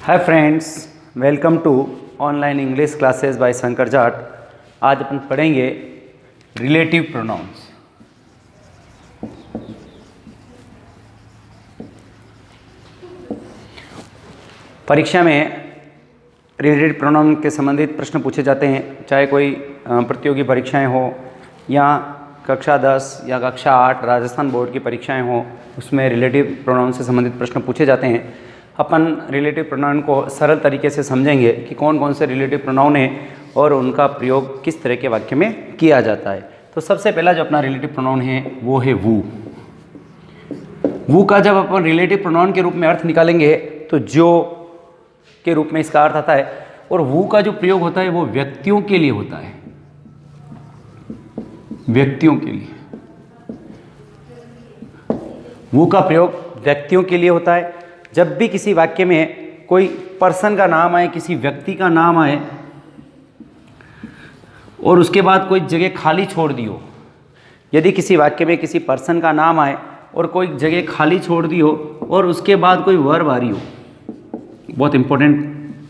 Hi friends, welcome to online English classes by Shankar Jat. आज अपन पढ़ेंगे रिलेटिव प्रोनाउंस। परीक्षा में रिलेटिव प्रोनाउन के संबंधित प्रश्न पूछे जाते हैं, चाहे कोई प्रतियोगी परीक्षाएं हो या कक्षा 10 या कक्षा 8 राजस्थान बोर्ड की परीक्षाएं हो, उसमें रिलेटिव प्रोनाउन से संबंधित प्रश्न पूछे जाते हैं। अपन रिलेटिव प्रोनाउन को सरल तरीके से समझेंगे कि कौन कौन से रिलेटिव प्रोनाउन हैं और उनका प्रयोग किस तरह के वाक्य में किया जाता है। तो सबसे पहला जो अपना रिलेटिव प्रोनाउन है वो है वू। वू का जब अपन रिलेटिव प्रोनाउन के रूप में अर्थ निकालेंगे तो जो के रूप में इसका अर्थ आता है, और वू का जो प्रयोग होता है वो व्यक्तियों के लिए होता है, व्यक्तियों के लिए। वू का प्रयोग व्यक्तियों के लिए होता है। जब भी किसी वाक्य में कोई पर्सन का नाम आए, किसी व्यक्ति का नाम आए और उसके बाद कोई जगह खाली छोड़ दी हो, यदि किसी वाक्य में किसी पर्सन का नाम आए और कोई जगह खाली छोड़ दी हो और उसके बाद कोई वर्ब आ रही हो, बहुत इंपॉर्टेंट,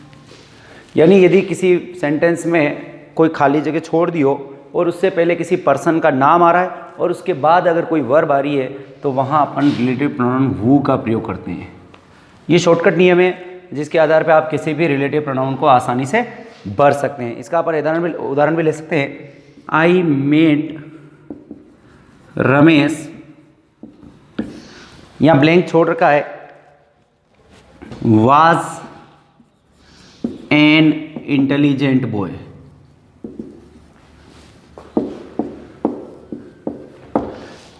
यानी यदि किसी सेंटेंस में कोई खाली जगह छोड़ दी हो और उससे पहले किसी पर्सन का नाम आ रहा है और उसके बाद अगर कोई वर्ब आ रही है तो वहाँ अपन रिलेटिव प्रोनाउन वू का प्रयोग करते हैं। ये शॉर्टकट नियम है जिसके आधार पर आप किसी भी रिलेटिव प्रोनाउन को आसानी से भर सकते हैं। इसका अपन उदाहरण भी ले सकते हैं। आई मेट रमेश, यहाँ ब्लैंक छोड़ रखा है, वाज एन इंटेलिजेंट बॉय।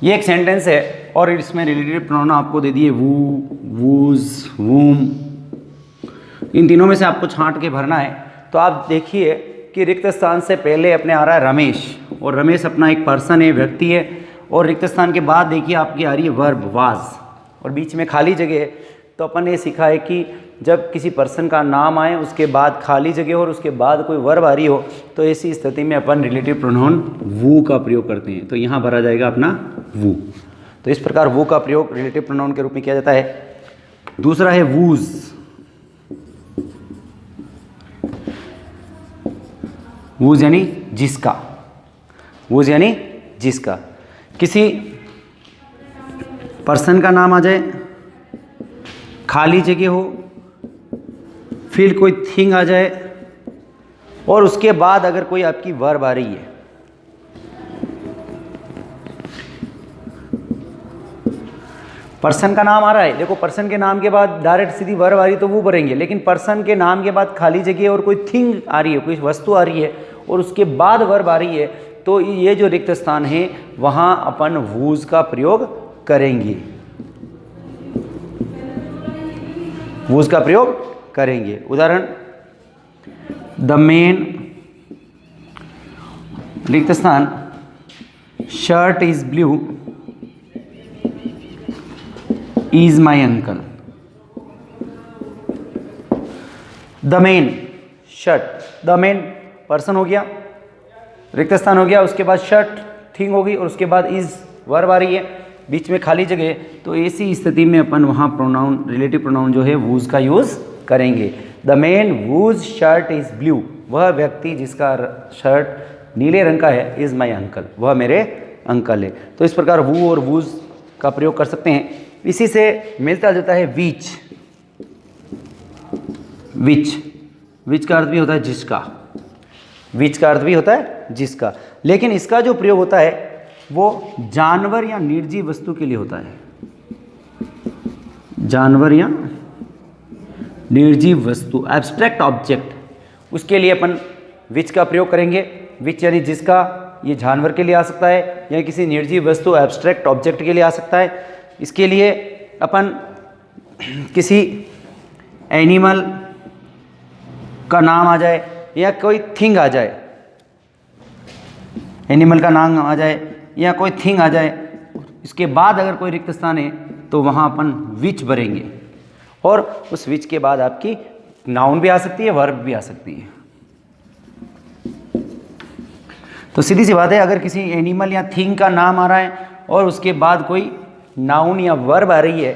ये एक सेंटेंस है और इसमें रिलेटिव प्रोनाउन आपको दे दिए वू, वूज, वूम। इन तीनों में से आपको छांट के भरना है। तो आप देखिए कि रिक्त स्थान से पहले अपने आ रहा है रमेश, और रमेश अपना एक पर्सन है, व्यक्ति है, और रिक्त स्थान के बाद देखिए आपकी आ रही है वर्ब वाज, और बीच में खाली जगह है। तो अपन ने सीखा है कि जब किसी पर्सन का नाम आए, उसके बाद खाली जगह हो और उसके बाद कोई वर्ब आ रही हो, तो ऐसी स्थिति में अपन रिलेटिव प्रोनाउन वू का प्रयोग करते हैं। तो यहाँ भरा जाएगा अपना वू। तो इस प्रकार वू का प्रयोग रिलेटिव प्रोनाउन के रूप में किया जाता है। दूसरा है वूज। वूज यानी जिसका, वूज यानी जिसका। किसी पर्सन का नाम आ जाए, खाली जगह हो, फिर कोई थिंग आ जाए और उसके बाद अगर कोई आपकी वर्ब आ रही है। पर्सन का नाम आ रहा है, देखो पर्सन के नाम के बाद डायरेक्ट सीधी वर्ब आ रही है तो वो भरेंगे, लेकिन पर्सन के नाम के बाद खाली जगह और कोई थिंग आ रही है, कोई वस्तु आ रही है और उसके बाद वर्ब आ रही है, तो ये जो रिक्त स्थान है वहां अपन वूज का प्रयोग करेंगे, वूज का प्रयोग करेंगे। उदाहरण, द मेन रिक्त स्थान shirt is blue is my uncle. The main shirt, the main person हो गया, रिक्त स्थान हो गया, उसके बाद शर्ट थिंग होगी और उसके बाद इज वर्ब आ रही है, बीच में खाली जगह। तो ऐसी स्थिति में अपन वहाँ प्रोनाउन, रिलेटिव प्रोनाउन जो है वूज का यूज करेंगे। The man whose shirt is blue, वह व्यक्ति जिसका शर्ट नीले रंग का है, इज माई अंकल, वह मेरे अंकल है। तो इस प्रकार वू और वूज का प्रयोग कर सकते हैं। इसी से मिलता जुलता है विच। विच, विच का अर्थ भी होता है जिसका, विच का अर्थ भी होता है जिसका, लेकिन इसका जो प्रयोग होता है वो जानवर या निर्जीव वस्तु के लिए होता है, जानवर या निर्जीव वस्तु, एब्स्ट्रैक्ट ऑब्जेक्ट, उसके लिए अपन विच का प्रयोग करेंगे। विच यानी जिसका, ये जानवर के लिए आ सकता है या किसी निर्जीव वस्तु एब्स्ट्रैक्ट ऑब्जेक्ट के लिए आ सकता है। इसके लिए अपन किसी एनिमल का नाम आ जाए या कोई थिंग आ जाए, एनिमल का नाम आ जाए या कोई थिंग आ जाए, इसके बाद अगर कोई रिक्त स्थान है तो वहाँ अपन विच भरेंगे, और उस विच के बाद आपकी नाउन भी आ सकती है, वर्ब भी आ सकती है। तो सीधी सी बात है, अगर किसी एनिमल या थिंग का नाम आ रहा है और उसके बाद कोई नाउन या वर्ब आ रही है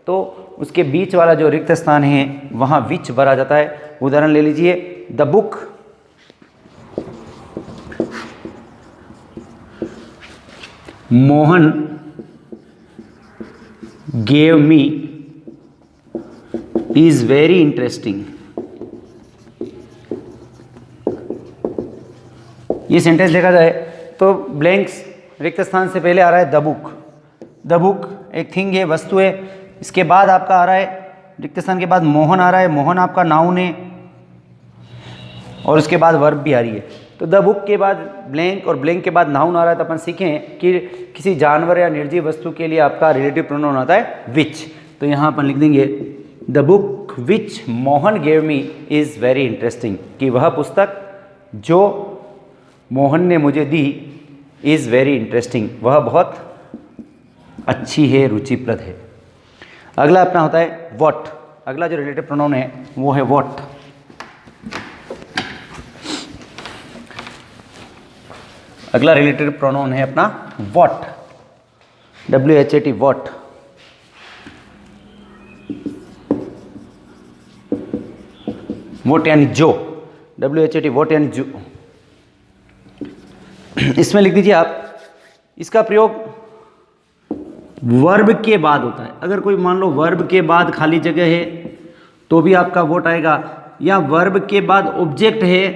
तो उसके बीच वाला जो रिक्त स्थान है वहाँ विच भरा जाता है। उदाहरण ले लीजिए, the book Mohan gave me is very interesting. ये सेंटेंस देखा जाए तो ब्लैंक्स रिक्त स्थान से पहले आ रहा है द बुक। द बुक एक थिंग है, वस्तु है। इसके बाद आपका आ रहा है रिक्त स्थान के बाद मोहन आ रहा है, मोहन आपका नाउन है, और उसके बाद वर्ब भी आ रही है। तो द बुक के बाद ब्लैंक और ब्लैंक के बाद नाउन आ रहा है। तो अपन सीखें कि किसी जानवर या निर्जीव वस्तु के लिए आपका रिलेटिव प्रोनाउन आता है विच। तो यहाँ अपन लिख देंगे the book which Mohan gave me is very interesting, कि वह पुस्तक जो मोहन ने मुझे दी इज़ वेरी इंटरेस्टिंग, वह बहुत अच्छी है, रुचिप्रद है। अगला अपना होता है व्हाट। अगला जो रिलेटिव प्रोनाउन है वो है व्हाट। अगला रिलेटिव प्रोनाउन है अपना व्हाट, WHAT व्हाट। व्हाट यानी जो, WHAT व्हाट यानी जो। इसमें लिख दीजिए आप, इसका प्रयोग वर्ब के बाद होता है। अगर कोई मान लो वर्ब के बाद खाली जगह है तो भी आपका व्हाट आएगा, या वर्ब के बाद ऑब्जेक्ट है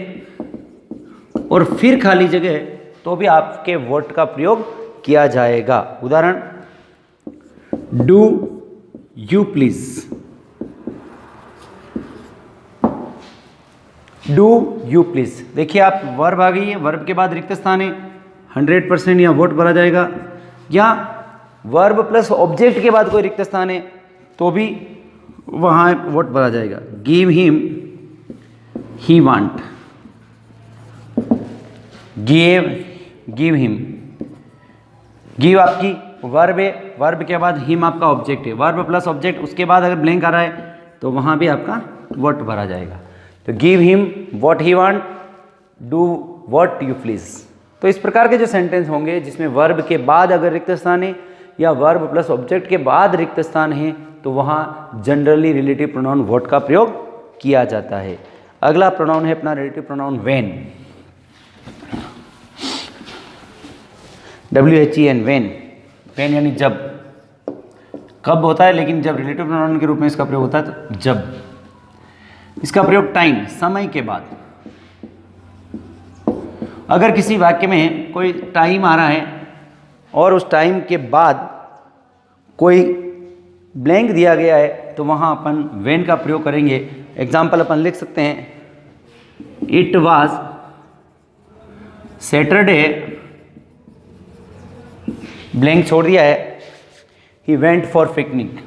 और फिर खाली जगह है तो भी आपके व्हाट का प्रयोग किया जाएगा। उदाहरण, do you please, do you please. देखिए आप, वर्ब आ गई है, वर्ब के बाद रिक्त स्थान है, 100% या व्हाट भरा जाएगा, या वर्ब प्लस ऑब्जेक्ट के बाद कोई रिक्त स्थान है तो भी वहाँ व्हाट भरा जाएगा। Give him he want, give him. Give आपकी वर्ब है, वर्ब के बाद हिम आपका ऑब्जेक्ट है, वर्ब प्लस ऑब्जेक्ट, उसके बाद अगर ब्लैंक आ रहा है तो वहाँ भी आपका व्हाट भरा जाएगा। तो give him what he want, do what you please. तो इस प्रकार के जो सेंटेंस होंगे जिसमें वर्ब के बाद अगर रिक्त स्थान है या वर्ब प्लस ऑब्जेक्ट के बाद रिक्त स्थान है तो वहाँ जनरली रिलेटिव प्रोनाउन व्हाट का प्रयोग किया जाता है। अगला प्रोनाउन है अपना relative pronoun when, WHEN when. When यानी जब, कब होता है, लेकिन जब रिलेटिव प्रोनाउन के रूप में इसका प्रयोग होता है तो जब। इसका प्रयोग टाइम, समय के बाद। अगर किसी वाक्य में कोई टाइम आ रहा है और उस टाइम के बाद कोई ब्लैंक दिया गया है तो वहाँ अपन व्हेन का प्रयोग करेंगे। एग्जाम्पल अपन लिख सकते हैं, इट वाज सैटरडे, ब्लैंक छोड़ दिया है, ही वेंट फॉर पिकनिक।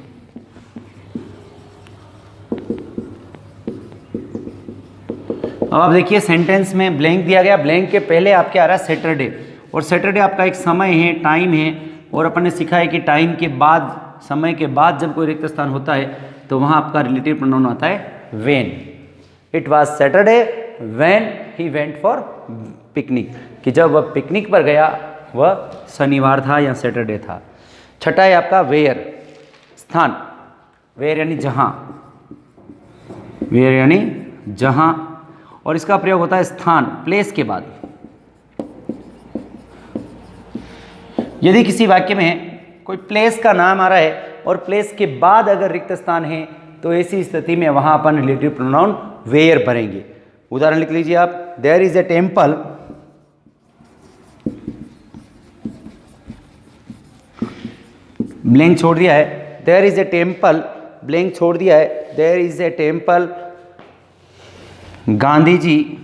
अब आप देखिए सेंटेंस में ब्लैंक दिया गया, ब्लैंक के पहले आपके आ रहा है सैटरडे, और सैटरडे आपका एक समय है, टाइम है, और अपन ने सीखा है कि टाइम के बाद, समय के बाद जब कोई रिक्त स्थान होता है तो वहाँ आपका रिलेटिव प्रोनाउन आता है when. It was Saturday when he went for picnic, कि जब वह पिकनिक पर गया वह शनिवार था या सैटरडे था। छठा है आपका वेयर, स्थान। वेयर यानी जहाँ, वेयर यानी जहाँ, और इसका प्रयोग होता है स्थान, प्लेस के बाद। यदि किसी वाक्य में कोई प्लेस का नाम आ रहा है और प्लेस के बाद अगर रिक्त स्थान है तो ऐसी स्थिति में वहाँ अपन रिलेटिव प्रोनाउन वेयर भरेंगे। उदाहरण लिख लीजिए आप, there is a temple, blank छोड़ दिया है, there is a temple, blank छोड़ दिया है, there is a temple Gandhi ji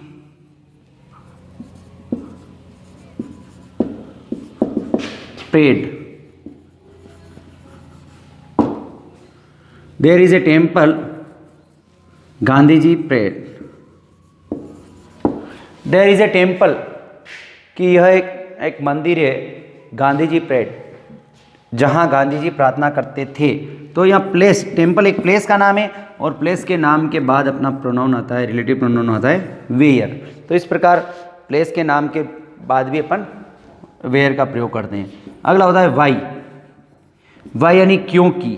prayed, there is a temple Gandhi ji prayed. There is a temple, कि यह एक मंदिर है, गांधी जी प्रेड, जहाँ गांधी जी प्रार्थना करते थे। तो यहाँ प्लेस, टेम्पल एक प्लेस का नाम है और प्लेस के नाम के बाद अपना प्रोनाउन आता है, रिलेटिव प्रोनाउन आता है वेयर। तो इस प्रकार प्लेस के नाम के बाद भी अपन वेयर का प्रयोग करते हैं। अगला होता है वाई। वाई यानी क्योंकि,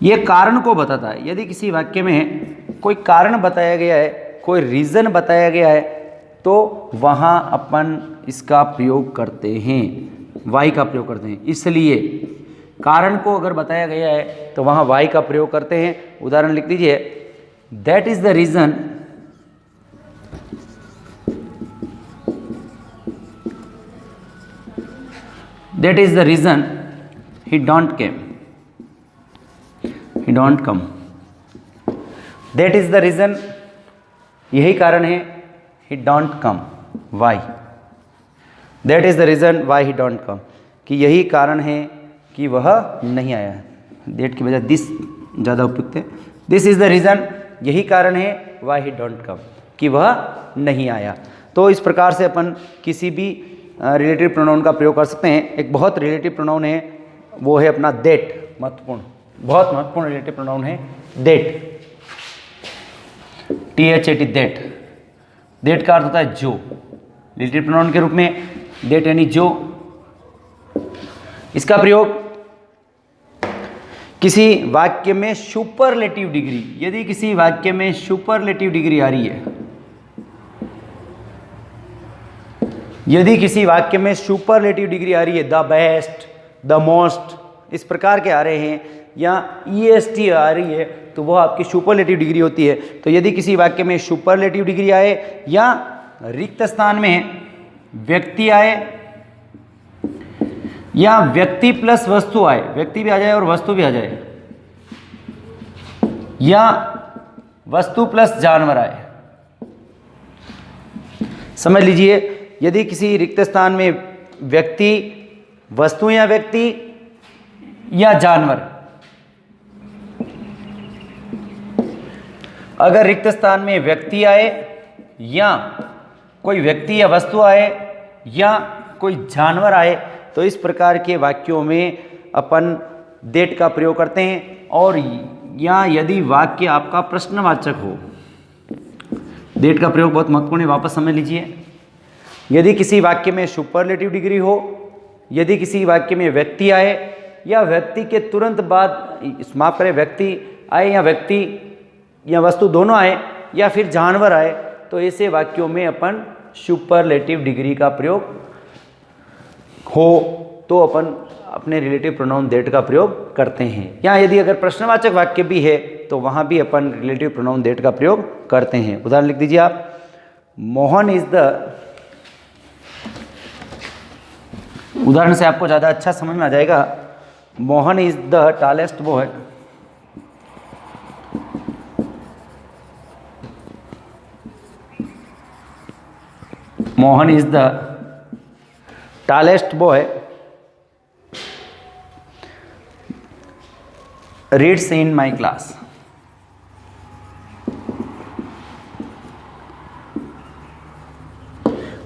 ये कारण को बताता है। यदि किसी वाक्य में कोई कारण बताया गया है, कोई रीज़न बताया गया है, तो वहाँ अपन इसका प्रयोग करते हैं, वाई का प्रयोग करते हैं। इसलिए कारण को अगर बताया गया है तो वहाँ वाई का प्रयोग करते हैं। उदाहरण लिख दीजिए, that is the reason he don't came, he don't come. That is the reason, यही कारण है, he don't come. Why? That is the reason why he don't come, कि यही कारण है कि वह नहीं आया है। That की बजाय this ज़्यादा उपयुक्त है। This is the reason, यही कारण है why he don't come, कि वह नहीं आया। तो इस प्रकार से अपन किसी भी रिलेटिव प्रोनाउन का प्रयोग कर सकते हैं। एक बहुत रिलेटिव प्रोनाउन है, वो है अपना दैट, महत्वपूर्ण, बहुत महत्वपूर्ण रिलेटिव प्रोनाउन है दैट, THAT, दैट। दैट का अर्थ होता है जो। रिलेटिव प्रोनाउन के रूप में दैट यानी जो। इसका प्रयोग किसी वाक्य में सुपरलेटिव डिग्री, यदि किसी वाक्य में सुपरलेटिव डिग्री आ रही है, यदि किसी वाक्य में सुपरलेटिव डिग्री आ रही है, द बेस्ट, द मोस्ट, इस प्रकार के आ रहे हैं, या EST आ रही है, तो वह आपकी सुपरलेटिव डिग्री होती है। तो यदि किसी वाक्य में सुपरलेटिव डिग्री आए या रिक्त स्थान में व्यक्ति आए या व्यक्ति प्लस वस्तु आए, व्यक्ति भी आ जाए और वस्तु भी आ जाए, या वस्तु प्लस जानवर आए, समझ लीजिए, यदि किसी रिक्त स्थान में व्यक्ति, वस्तु या व्यक्ति या जानवर, अगर रिक्त स्थान में व्यक्ति आए या कोई व्यक्ति या वस्तु आए या कोई जानवर आए, तो इस प्रकार के वाक्यों में अपन दैट का प्रयोग करते हैं। और या यदि वाक्य आपका प्रश्नवाचक हो, दैट का प्रयोग बहुत महत्वपूर्ण है, वापस समझ लीजिए। यदि किसी वाक्य में सुपरलेटिव डिग्री हो, यदि किसी वाक्य में व्यक्ति आए या व्यक्ति के तुरंत बाद, माफ करें, व्यक्ति आए या व्यक्ति या वस्तु दोनों आए या फिर जानवर आए, तो ऐसे वाक्यों में अपन सुपरलेटिव डिग्री का प्रयोग हो तो अपन अपने रिलेटिव प्रोनाउन दैट का प्रयोग करते हैं। या यदि अगर प्रश्नवाचक वाक्य भी है तो वहाँ भी अपन रिलेटिव प्रोनाउन दैट का प्रयोग करते हैं। उदाहरण लिख दीजिए आप, मोहन इज द, उदाहरण से आपको ज़्यादा अच्छा समझ में आ जाएगा। Mohan is the tallest boy, Mohan is the tallest boy reads in my class.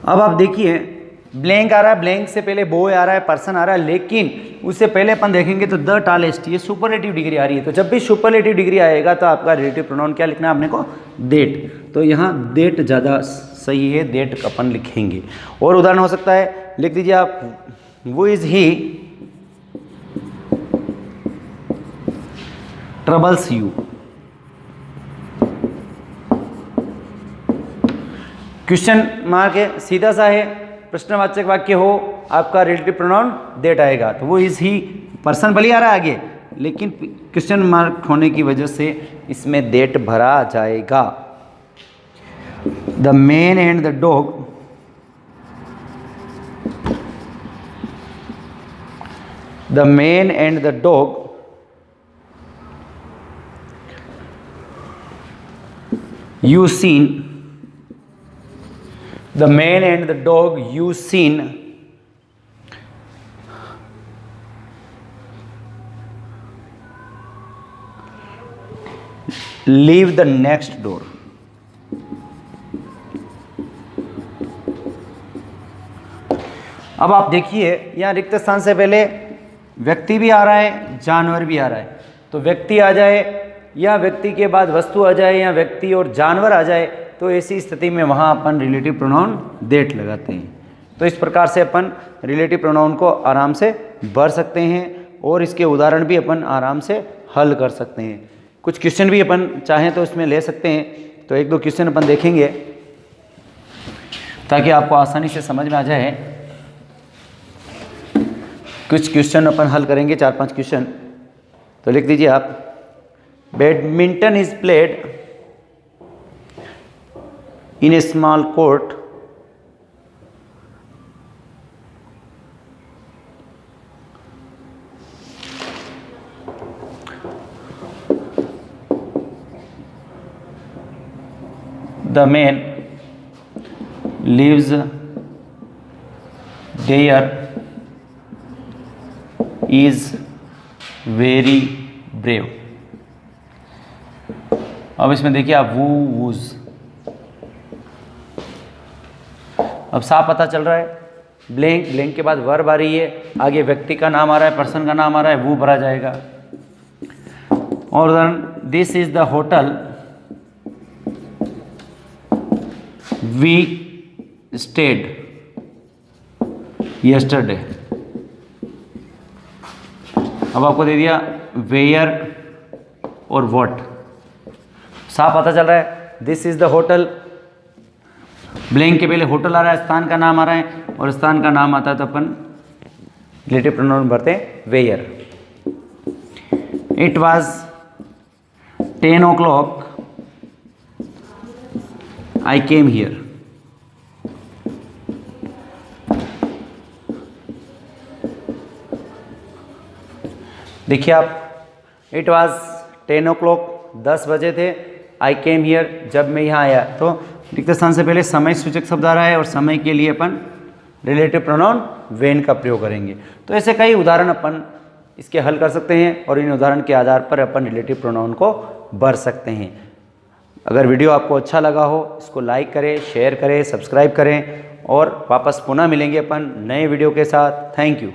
अब आप देखिए, ब्लैंक आ रहा है, ब्लैंक से पहले बॉय आ रहा है, पर्सन आ रहा है, लेकिन उससे पहले अपन देखेंगे तो द टॉलेस्ट, ये सुपरलेटिव डिग्री आ रही है। तो जब भी सुपरलेटिव डिग्री आएगा तो आपका रिलेटिव प्रोनाउन क्या लिखना है आपने को, दैट। तो यहाँ दैट ज़्यादा सही है, दैट अपन लिखेंगे। और उदाहरण हो सकता है, लिख दीजिए आप, वो is he troubles you. Question mark है, सीधा सा है, प्रश्नवाचक वाक्य हो, आपका रिलेटिव प्रोनाउन दैट आएगा। तो वो इज ही, पर्सन भले आ रहा है आगे, लेकिन क्वेश्चन मार्क होने की वजह से इसमें दैट भरा जाएगा। The man and the dog, the man and the dog you seen, the man and the dog you seen leave the next door। अब आप देखिए, यहाँ रिक्त स्थान से पहले व्यक्ति भी आ रहा है, जानवर भी आ रहा है। तो व्यक्ति आ जाए या व्यक्ति के बाद वस्तु आ जाए या व्यक्ति और जानवर आ जाए, तो ऐसी स्थिति में वहाँ अपन रिलेटिव प्रोनाउन दैट लगाते हैं। तो इस प्रकार से अपन रिलेटिव प्रोनाउन को आराम से भर सकते हैं और इसके उदाहरण भी अपन आराम से हल कर सकते हैं। कुछ क्वेश्चन भी अपन चाहें तो इसमें ले सकते हैं, तो एक दो क्वेश्चन अपन देखेंगे ताकि आपको आसानी से समझ में आ जाए। कुछ क्वेश्चन अपन हल करेंगे, 4-5 क्वेश्चन, तो लिख दीजिए आप। Badminton is played in A small court the man lives there is very brave। अब इसमें देखिए आप वू वूज, अब साफ पता चल रहा है। ब्लैंक, ब्लैंक के बाद वर्ब आ रही है, आगे व्यक्ति का नाम आ रहा है, पर्सन का नाम आ रहा है, वो भरा जाएगा। और then this is the hotel we stayed yesterday. अब आपको दे दिया वेयर और व्हाट, साफ पता चल रहा है। This is the hotel, blank के पहले होटल आ रहा है, स्थान का नाम आ रहा है, और स्थान का नाम आता है तो अपन रिलेटिव प्रोनाउन भरते हैं where. It was 10 o'clock I came here। देखिए आप, इट वाज 10 o'clock 10 बजे थे, आई केम हियर जब मैं यहाँ आया, तो रिक्त स्थान से पहले समय सूचक शब्द आ रहा है और समय के लिए अपन रिलेटिव प्रोनाउन वेन का प्रयोग करेंगे। तो ऐसे कई उदाहरण अपन इसके हल कर सकते हैं और इन उदाहरण के आधार पर अपन रिलेटिव प्रोनाउन को भर सकते हैं। अगर वीडियो आपको अच्छा लगा हो, इसको लाइक करें, शेयर करें, सब्सक्राइब करें, और वापस पुनः मिलेंगे अपन नए वीडियो के साथ। Thank you.